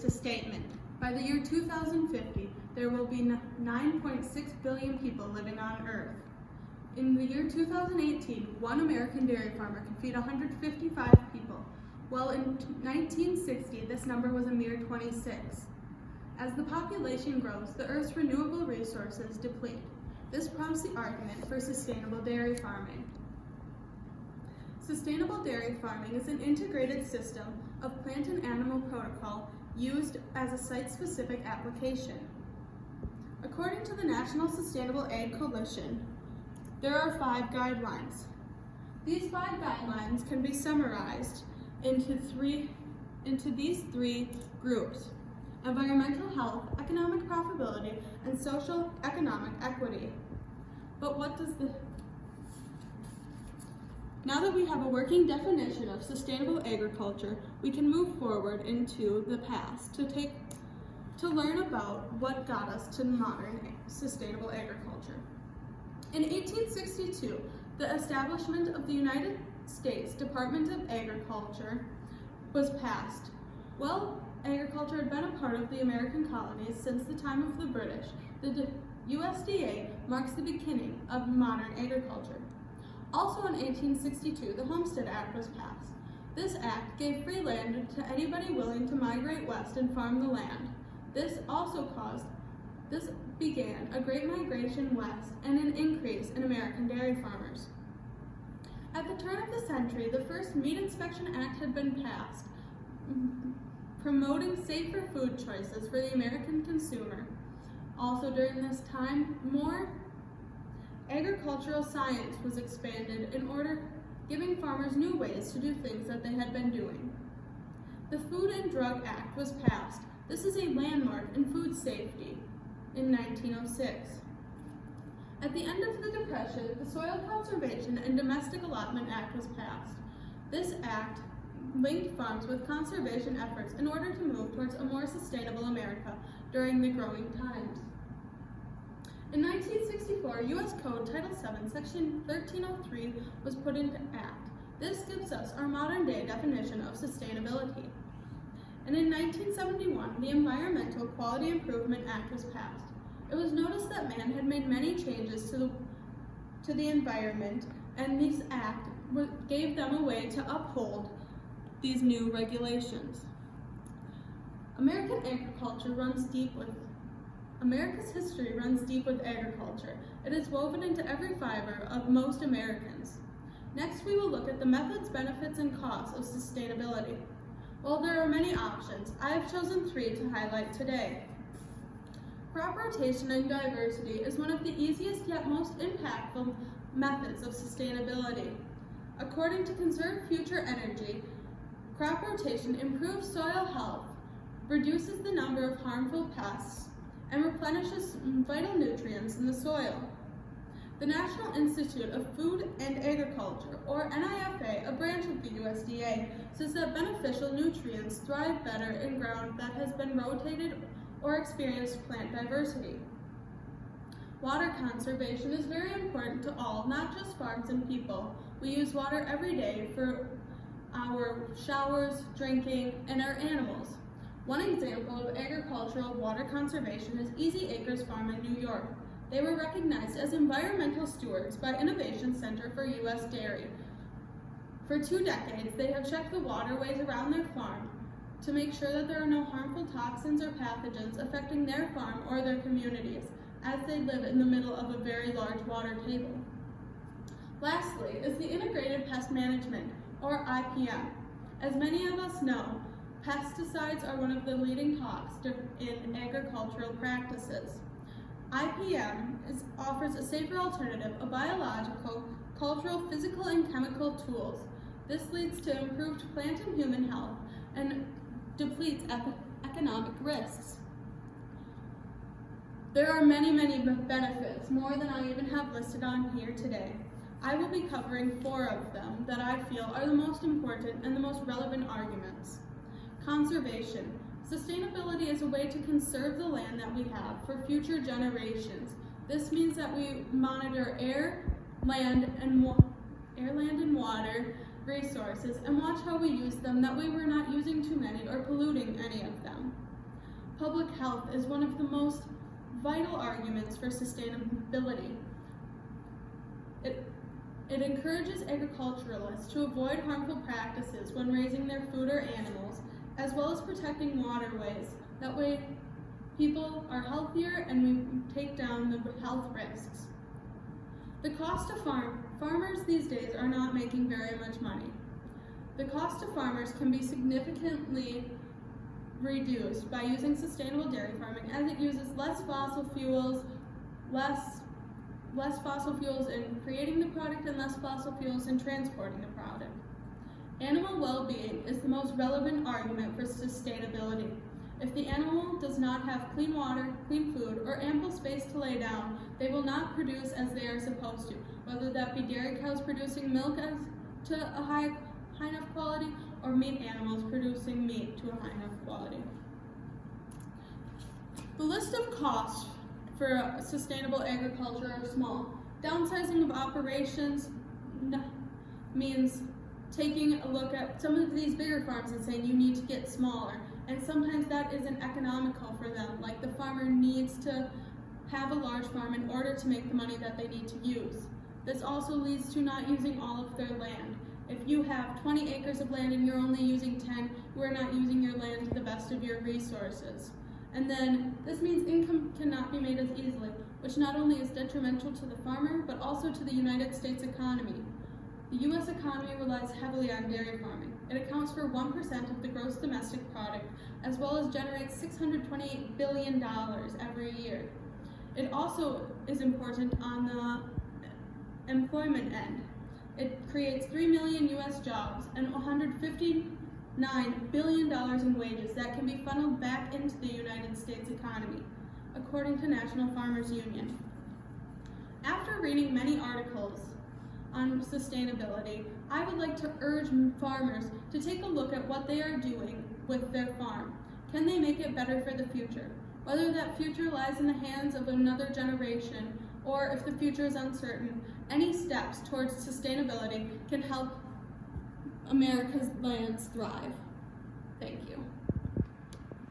introduced a statement. By the year 2050, there will be 9.6 billion people living on Earth. In the year 2018, one American dairy farmer could feed 155 people, while in 1960, this number was a mere 26. As the population grows, the Earth's renewable resources deplete. This prompts the argument for sustainable dairy farming. Sustainable dairy farming is an integrated system of plant and animal protocol used as a site-specific application. According to the National Sustainable Ag Coalition, there are 5 guidelines. These 5 guidelines can be summarized into these 3 groups: environmental health, economic profitability, and social economic equity. But now that we have a working definition of sustainable agriculture, we can move forward into the past to learn about what got us to modern sustainable agriculture. In 1862, the establishment of the United States Department of Agriculture was passed. Well, agriculture had been a part of the American colonies since the time of the British. The USDA marks the beginning of modern agriculture. Also in 1862, the Homestead Act was passed. This act gave free land to anybody willing to migrate west and farm the land. This began a great migration west and an increase in American dairy farmers. At the turn of the century, the first Meat Inspection Act had been passed, promoting safer food choices for the American consumer. Also during this time, more agricultural science was expanded in order giving farmers new ways to do things that they had been doing. The Food and Drug Act was passed. This is a landmark in food safety in 1906. At the end of the Depression, the Soil Conservation and Domestic Allotment Act was passed. This act linked farms with conservation efforts in order to move towards a more sustainable America during the growing times. In 1964, U.S. Code Title VII, Section 1303 was put into act. This gives us our modern-day definition of sustainability. And in 1971, the Environmental Quality Improvement Act was passed. It was noticed that man had made many changes to the environment, and this act gave them a way to uphold these new regulations. America's history runs deep with agriculture. It is woven into every fiber of most Americans. Next, we will look at the methods, benefits, and costs of sustainability. While there are many options, I have chosen 3 to highlight today. Crop rotation and diversity is one of the easiest yet most impactful methods of sustainability. According to Conserve Future Energy, crop rotation improves soil health, reduces the number of harmful pests, and replenishes vital nutrients in the soil. The National Institute of Food and Agriculture, or NIFA, a branch of the USDA, says that beneficial nutrients thrive better in ground that has been rotated or experienced plant diversity. Water conservation is very important to all, not just farms and people. We use water every day for our showers, drinking, and our animals. One example of agricultural water conservation is Easy Acres Farm in New York. They were recognized as environmental stewards by Innovation Center for U.S. Dairy. For 2 decades, they have checked the waterways around their farm to make sure that there are no harmful toxins or pathogens affecting their farm or their communities, as they live in the middle of a very large water table. Lastly is the Integrated Pest Management, or IPM. As many of us know, pesticides are one of the leading toxins in agricultural practices. IPM offers a safer alternative of biological, cultural, physical, and chemical tools. This leads to improved plant and human health and depletes economic risks. There are many benefits, more than I even have listed on here today. I will be covering 4 of them that I feel are the most important and the most relevant arguments. Conservation. Sustainability is a way to conserve the land that we have for future generations. This means that we monitor air, land, and water resources and watch how we use them, that way we're not using too many or polluting any of them. public health is one of the most vital arguments for sustainability. It encourages agriculturalists to avoid harmful practices when raising their food or animals, as well as protecting waterways. That way, people are healthier and we take down the health risks. The cost to farmers these days are not making very much money. The cost to farmers can be significantly reduced by using sustainable dairy farming, as it uses less fossil fuels in creating the product and less fossil fuels in transporting the product. Animal well-being is the most relevant argument for sustainability. If the animal does not have clean water, clean food, or ample space to lay down, they will not produce as they are supposed to, whether that be dairy cows producing milk to a high enough quality, or meat animals producing meat to a high enough quality. The list of costs for sustainable agriculture are small. Downsizing of operations means taking a look at some of these bigger farms and saying you need to get smaller. And sometimes that isn't economical for them. Like the farmer needs to have a large farm in order to make the money that they need to use. This also leads to not using all of their land. If you have 20 acres of land and you're only using 10, you are not using your land to the best of your resources. And then this means income cannot be made as easily, which not only is detrimental to the farmer, but also to the United States economy. The U.S. economy relies heavily on dairy farming. It accounts for 1% of the gross domestic product, as well as generates $628 billion every year. It also is important on the employment end. It creates 3 million U.S. jobs and $159 billion in wages that can be funneled back into the United States economy, according to National Farmers Union. After reading many articles on sustainability, I would like to urge farmers to take a look at what they are doing with their farm. Can they make it better for the future? Whether that future lies in the hands of another generation, or if the future is uncertain, any steps towards sustainability can help America's lands thrive. Thank you.